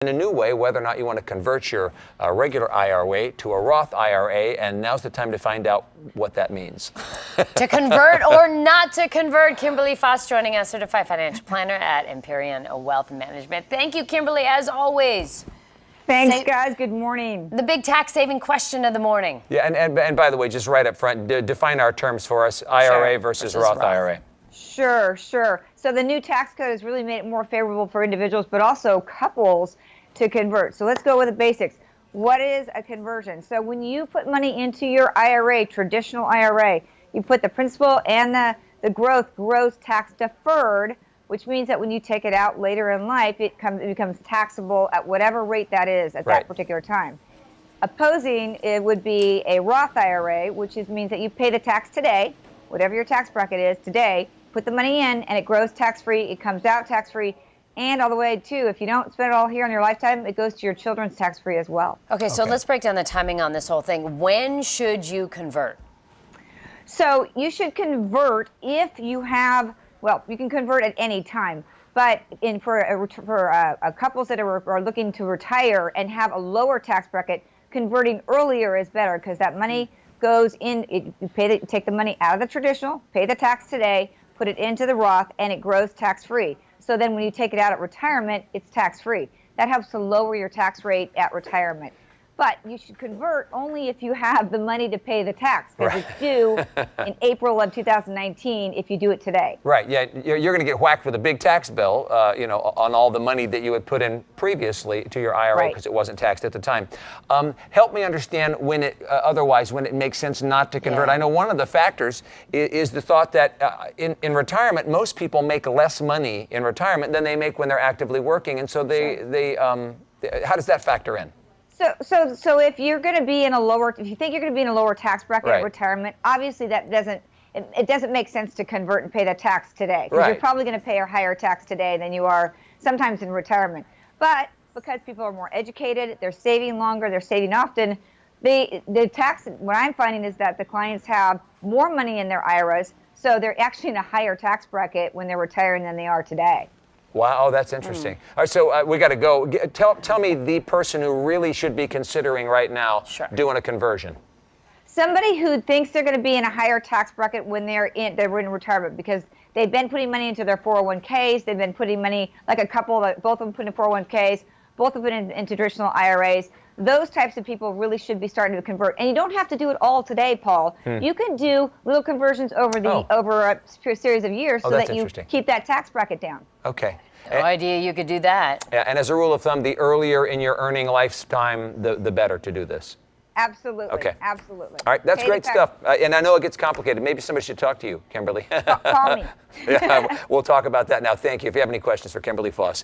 in a new way whether or not you want to convert your regular IRA to a Roth IRA, and now's the time to find out what that means. To convert or not to convert, Kimberly Foss joining us, certified financial planner at Empyrean Wealth Management. Thank you, Kimberly, as always. Thanks, guys. Good morning. The big tax-saving question of the morning. Yeah, and by the way, just right up front, define our terms for us, IRA versus Roth IRA. Sure. So the new tax code has really made it more favorable for individuals, but also couples to convert. So let's go with the basics. What is a conversion? So when you put money into your IRA, traditional IRA, you put the principal and the growth grows tax deferred, which means that when you take it out later in life, it becomes taxable at whatever rate that is at that particular time. Opposing it would be a Roth IRA, which means that you pay the tax today, whatever your tax bracket is today, put the money in, and it grows tax-free, it comes out tax-free, and all the way to, if you don't spend it all here in your lifetime, it goes to your children's tax-free as well. Okay, so let's break down the timing on this whole thing. When should you convert? So you should convert if you have, well, you can convert at any time, but for couples that are looking to retire and have a lower tax bracket, converting earlier is better because that money goes in, you take the money out of the traditional, pay the tax today, put it into the Roth, and it grows tax-free. So then when you take it out at retirement, it's tax-free. That helps to lower your tax rate at retirement. But you should convert only if you have the money to pay the tax, because it's due in April of 2019 if you do it today. Right, yeah, you're going to get whacked with a big tax bill, on all the money that you had put in previously to your IRA because it wasn't taxed at the time. Help me understand when it makes sense not to convert. I know one of the factors is the thought that in retirement, most people make less money in retirement than they make when they're actively working, and so how does that factor in? So if you're going to be if you think you're going to be in a lower tax bracket at retirement, obviously that doesn't make sense to convert and pay the tax today, because you're probably going to pay a higher tax today than you are sometimes in retirement. But because people are more educated, they're saving longer, they're saving often, what I'm finding is that the clients have more money in their IRAs, so they're actually in a higher tax bracket when they're retiring than they are today. Wow, that's interesting. All right, so we got to go. Tell me the person who really should be considering right now doing a conversion. Somebody who thinks they're going to be in a higher tax bracket when they're in retirement, because they've been putting money into their 401ks, they've been putting money, like a couple, both of them put in 401ks, both of them into traditional IRAs. Those types of people really should be starting to convert. And you don't have to do it all today, Paul. You can do little conversions over a series of years so that you keep that tax bracket down. Okay. No idea you could do that. Yeah, and as a rule of thumb, the earlier in your earning lifetime, the better to do this. Absolutely. Okay. Absolutely. All right, that's great stuff. And I know it gets complicated. Maybe somebody should talk to you, Kimberly. Call me. We'll talk about that now. Thank you. If you have any questions for Kimberly Foss.